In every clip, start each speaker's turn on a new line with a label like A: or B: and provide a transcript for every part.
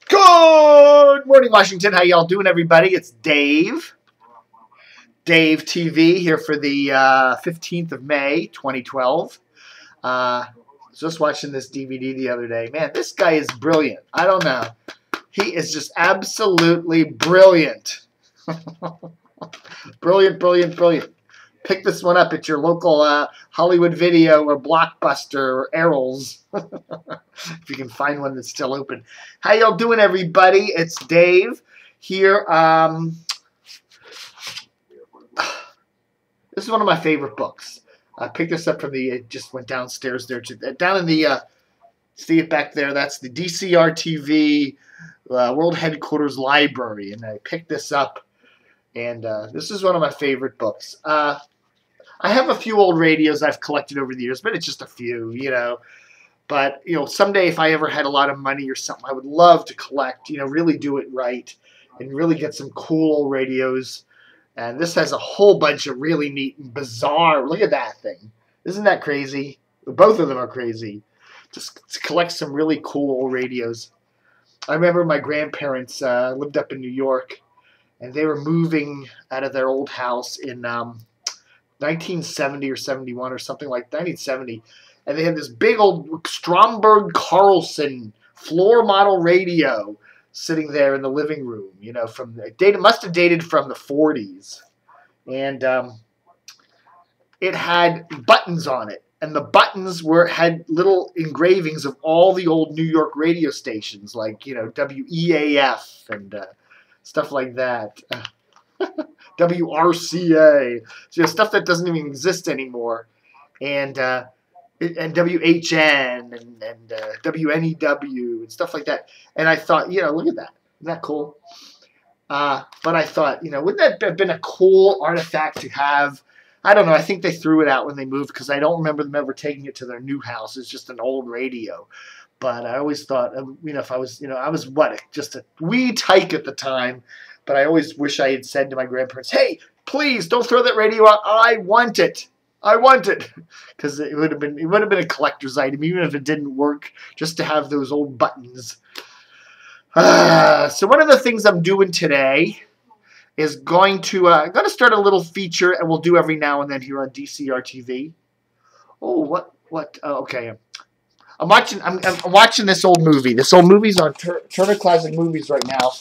A: Good morning, Washington. How y'all doing, everybody? It's Dave TV here for the 15th of May, 2012. Just watching this DVD the other day. Man, this guy is brilliant. I don't know. He is just absolutely brilliant. Brilliant. Pick this one up at your local Hollywood Video or Blockbuster or Errol's. If you can find one that's still open. How y'all doing, everybody? It's Dave here. This is one of my favorite books. I picked this up from the, it just went downstairs there. Down in the, see it back there? That's the DCRTV World Headquarters Library. And I picked this up. And this is one of my favorite books. I have a few old radios I've collected over the years, but it's just a few, you know. But, you know, someday if I ever had a lot of money or something, I would love to collect, you know, really do it right and really get some cool old radios. And this has a whole bunch of really neat and bizarre. Look at that thing. Isn't that crazy? Both of them are crazy. Just to collect some really cool old radios. I remember my grandparents lived up in New York, and they were moving out of their old house in 1970 or 71 or something like 1970. And they had this big old Stromberg Carlson floor model radio sitting there in the living room, you know, it must have dated from the 40s. And it had buttons on it. And the buttons had little engravings of all the old New York radio stations, like, you know, WEAF and stuff like that. WRCA. So, stuff that doesn't even exist anymore. And WHN and WNEW and stuff like that. And I thought, you know, look at that. Isn't that cool? But I thought, you know, wouldn't that have been a cool artifact to have? I don't know. I think they threw it out when they moved because I don't remember them ever taking it to their new house. It's just an old radio. But I always thought, you know, if I was, you know, I was just a wee tyke at the time. But I always wish I had said to my grandparents, hey, please don't throw that radio out. I want it. I want it. Because it would have been a collector's item, even if it didn't work, just to have those old buttons. So one of the things I'm doing today is going to start a little feature, and we'll do every now and then here on DCRTV. Oh, what? Okay. I'm watching this old movie. This old movie's on Turner Classic Movies right now.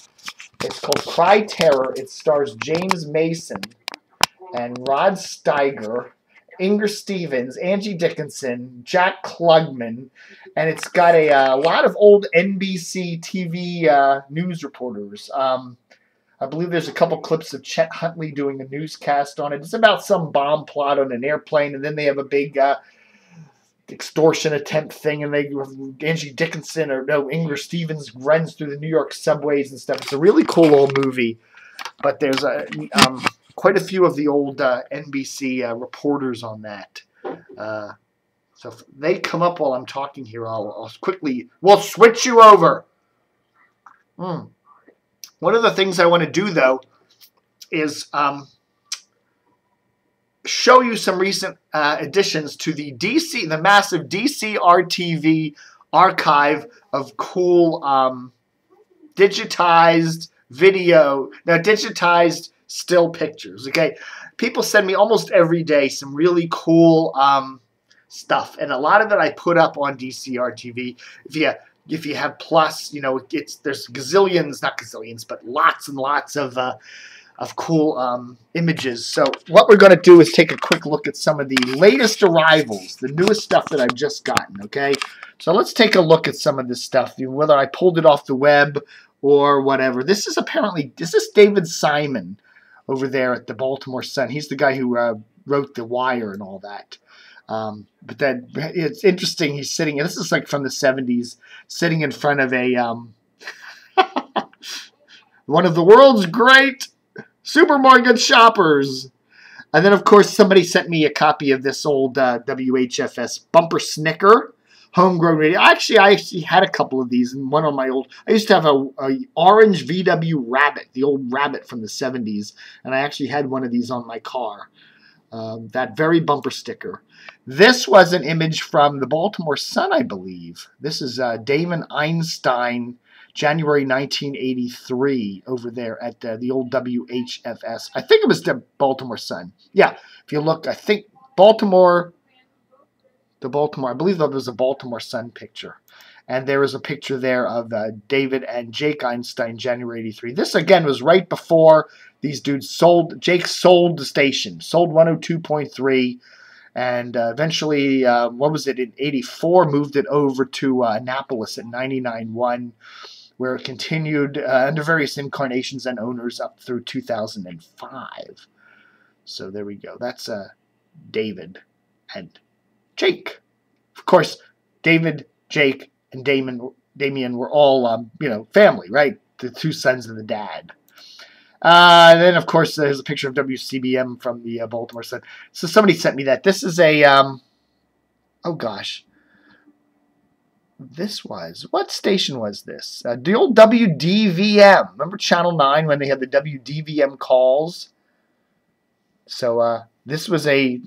A: It's called Cry Terror. It stars James Mason and Rod Steiger, Inger Stevens, Angie Dickinson, Jack Klugman, and it's got a lot of old NBC TV news reporters. I believe there's a couple clips of Chet Huntley doing a newscast on it. It's about some bomb plot on an airplane, and then they have a big extortion attempt thing, and Angie Dickinson Inger Stevens runs through the New York subways and stuff. It's a really cool old movie, but there's quite a few of the old NBC reporters on that. So if they come up while I'm talking here, I'll quickly, we'll switch you over. One of the things I want to do, though, is show you some recent additions to the massive DCRTV archive of cool digitized video, digitized still pictures. Okay, people send me almost every day some really cool stuff, and a lot of it I put up on DCRTV. If you have Plus, you know, there's gazillions, not gazillions, but lots and lots of cool images. So what we're going to do is take a quick look at some of the latest arrivals, the newest stuff that I've just gotten, okay? So let's take a look at some of this stuff, whether I pulled it off the web or whatever. This is David Simon over there at the Baltimore Sun. He's the guy who wrote The Wire and all that. But then it's interesting, he's sitting, this is like from the 70s, sitting in front of a one of the world's great supermarket shoppers. And then, of course, somebody sent me a copy of this old WHFS bumper snicker, homegrown radio. I actually had a couple of these, and one on my old, I used to have a orange VW Rabbit, the old Rabbit from the 70s, and I actually had one of these on my car. That very bumper sticker. This was an image from the Baltimore Sun, I believe. This is Jake Einstein January 1983 over there at the old WHFS. I think it was the Baltimore Sun. Yeah, if you look, I think Baltimore, I believe that was a Baltimore Sun picture. And there was a picture there of David and Jake Einstein, January 83. This, again, was right before these dudes sold. Jake sold the station, sold 102.3, and eventually, what was it, in 84, moved it over to Annapolis at 99.1, where it continued under various incarnations and owners up through 2005. So there we go. That's David and Jake. Of course, David, Jake, and Damian were all, family, right? The two sons of the dad. And then, of course, there's a picture of WCBM from the Baltimore Sun. So somebody sent me that. This is a, oh gosh. What station was this? The old WDVM. Remember Channel 9 when they had the WDVM calls? So this was I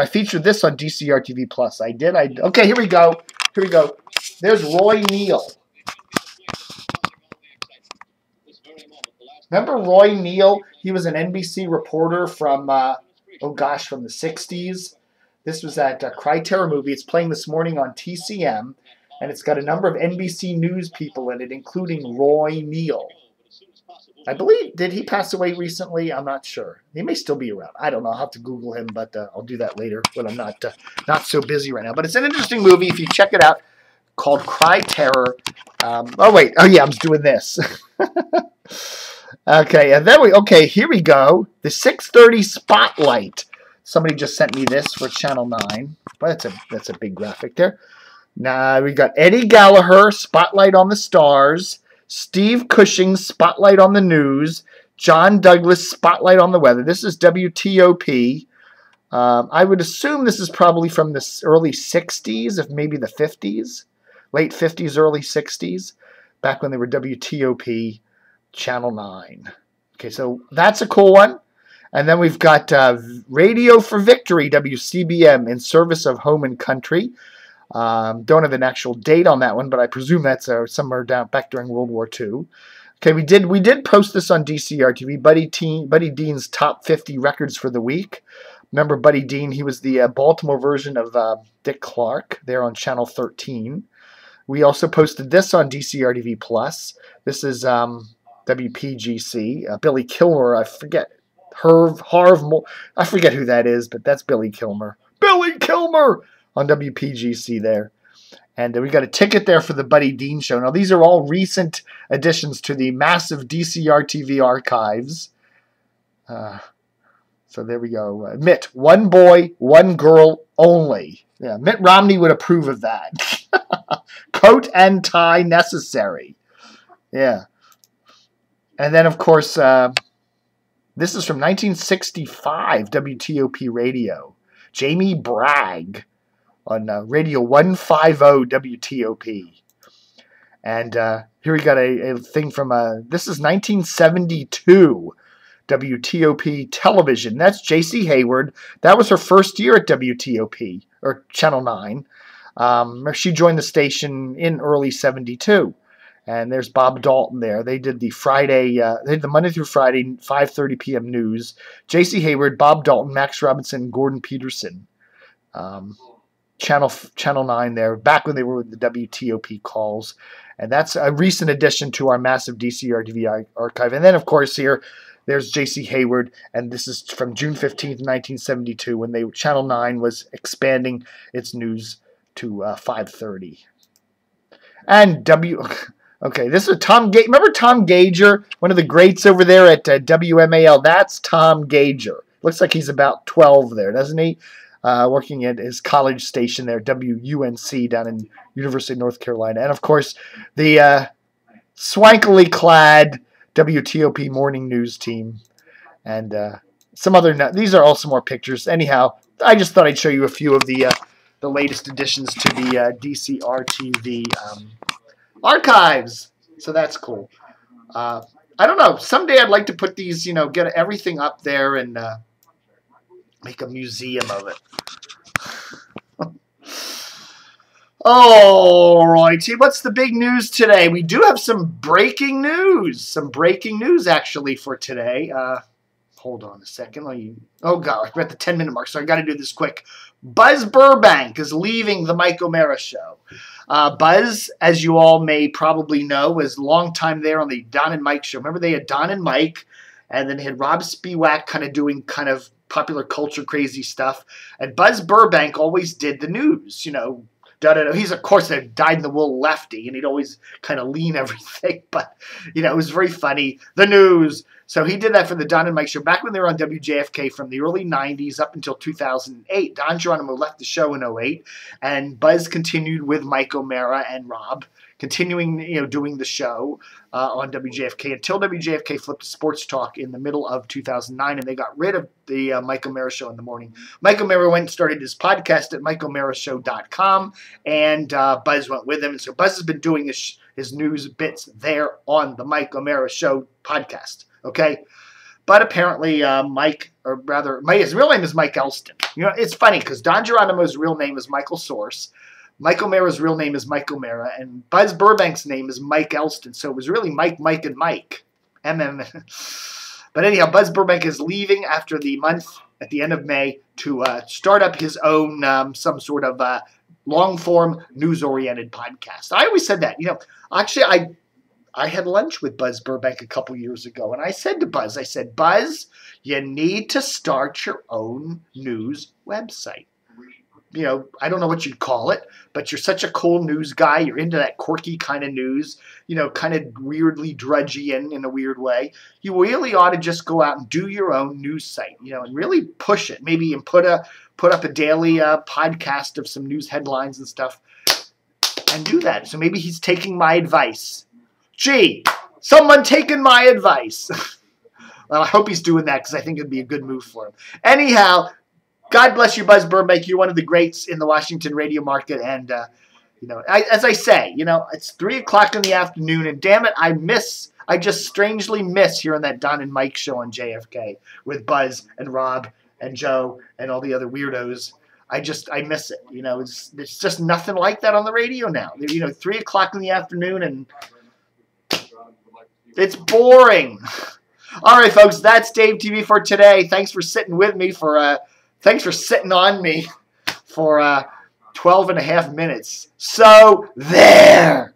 A: featured this on DCRTV Plus. I did. Okay, here we go. There's Roy Neal. Remember Roy Neal? He was an NBC reporter from, from the 60s. This was at Cry Terror movie. It's playing this morning on TCM, and it's got a number of NBC News people in it, including Roy Neal. I believe, did he pass away recently? I'm not sure. He may still be around. I don't know. I'll have to Google him, but I'll do that later when I'm not so busy right now. But it's an interesting movie if you check it out, called Cry Terror. I'm doing this. Okay, and then here we go. The 6:30 Spotlight. Somebody just sent me this for Channel 9. But that's a big graphic there. Now we got Eddie Gallaher, Spotlight on the Stars. Steve Cushing, Spotlight on the News. John Douglas, Spotlight on the Weather. This is WTOP. I would assume this is probably from the early 60s, if maybe the 50s. Late 50s, early 60s. Back when they were WTOP, Channel 9. Okay, so that's a cool one. And then we've got Radio for Victory, WCBM, in service of home and country. Don't have an actual date on that one, but I presume that's somewhere back during World War II. Okay, we did post this on DCRTV. Buddy Deane's top 50 records for the week. Remember Buddy Deane? He was the Baltimore version of Dick Clark there on Channel 13. We also posted this on DCRTV Plus. This is WPGC. Billy Kilmer, I forget. I forget who that is, but that's Billy Kilmer. Billy Kilmer on WPGC there. And we got a ticket there for the Buddy Deane show. Now, these are all recent additions to the massive DCRTV archives. So there we go. Mitt, one boy, one girl only. Yeah, Mitt Romney would approve of that. Coat and tie necessary. Yeah. And then, of course, this is from 1965, WTOP radio. Jamie Bragg on Radio 150 WTOP. And here we got a thing from, this is 1972 WTOP television. That's J.C. Hayward. That was her first year at WTOP, or Channel 9. She joined the station in early 72. And there's Bob Dalton there. They did the Monday through Friday, 5:30 p.m. news. J.C. Hayward, Bob Dalton, Max Robinson, Gordon Peterson. Channel 9 there, back when they were with the WTOP calls. And that's a recent addition to our massive DCRTV archive. And then, of course, there's J.C. Hayward, and this is from June 15th, 1972, when Channel 9 was expanding its news to 5:30. And okay, this is Tom Gauger. Remember Tom Gauger, one of the greats over there at WMAL? That's Tom Gauger. Looks like he's about 12 there, doesn't he? Working at his college station there, WUNC, down in University of North Carolina. And, of course, the swankily clad WTOP morning news team. And some other... These are also more pictures. Anyhow, I just thought I'd show you a few of the latest additions to the DCRTV archives. So that's cool. I don't know. Someday I'd like to put these, get everything up there and make a museum of it. All righty, what's the big news today? We do have some breaking news. Some breaking news, actually, for today. Hold on a second. Oh, God, we're at the 10-minute mark, so I got to do this quick. Buzz Burbank is leaving the Mike O'Mara Show. Buzz, as you all may probably know, was a long time there on the Don and Mike Show. Remember, they had Don and Mike, and then they had Rob Spiewak kind of doing kind of popular culture crazy stuff. And Buzz Burbank always did the news, you know. He's, of course, a dyed-in-the-wool lefty, and he'd always kind of lean everything. But, you know, it was very funny. The news. So he did that for the Don and Mike Show back when they were on WJFK from the early 90s up until 2008. Don Geronimo left the show in 2008, and Buzz continued with Mike O'Mara and Rob, continuing, you know, doing the show on WJFK until WJFK flipped to Sports Talk in the middle of 2009, and they got rid of the Mike O'Mara Show in the morning. Mike O'Mara went and started his podcast at MikeO'MaraShow.com, and Buzz went with him. And so Buzz has been doing his news bits there on the Mike O'Mara Show podcast. Okay, but apparently Mike, or rather, his real name is Mike Elston. You know, it's funny because Don Geronimo's real name is Michael Source. Mike O'Mara's real name is Mike O'Mara, and Buzz Burbank's name is Mike Elston. So it was really Mike, and Mike. But anyhow, Buzz Burbank is leaving after the month at the end of May to start up his own some sort of long-form, news-oriented podcast. I always said that. You know, actually, I had lunch with Buzz Burbank a couple years ago, and I said to Buzz, Buzz, you need to start your own news website. You know, I don't know what you'd call it, but you're such a cool news guy. You're into that quirky kind of news, you know, kind of weirdly drudgy in a weird way. You really ought to just go out and do your own news site, you know, and really push it. Maybe and put up a daily podcast of some news headlines and stuff and do that. So maybe he's taking my advice. Gee, someone taking my advice. Well, I hope he's doing that because I think it'd be a good move for him. Anyhow, God bless you, Buzz Burbank. You're one of the greats in the Washington radio market. And, you know, as I say, you know, it's 3 o'clock in the afternoon. And damn it, I just strangely miss hearing that Don and Mike show on JFK with Buzz and Rob and Joe and all the other weirdos. I miss it. You know, it's just nothing like that on the radio now. You know, 3 o'clock in the afternoon and it's boring. All right, folks, that's Dave TV for today. Thanks for sitting with me thanks for sitting on me for 12 and a half minutes. So, there.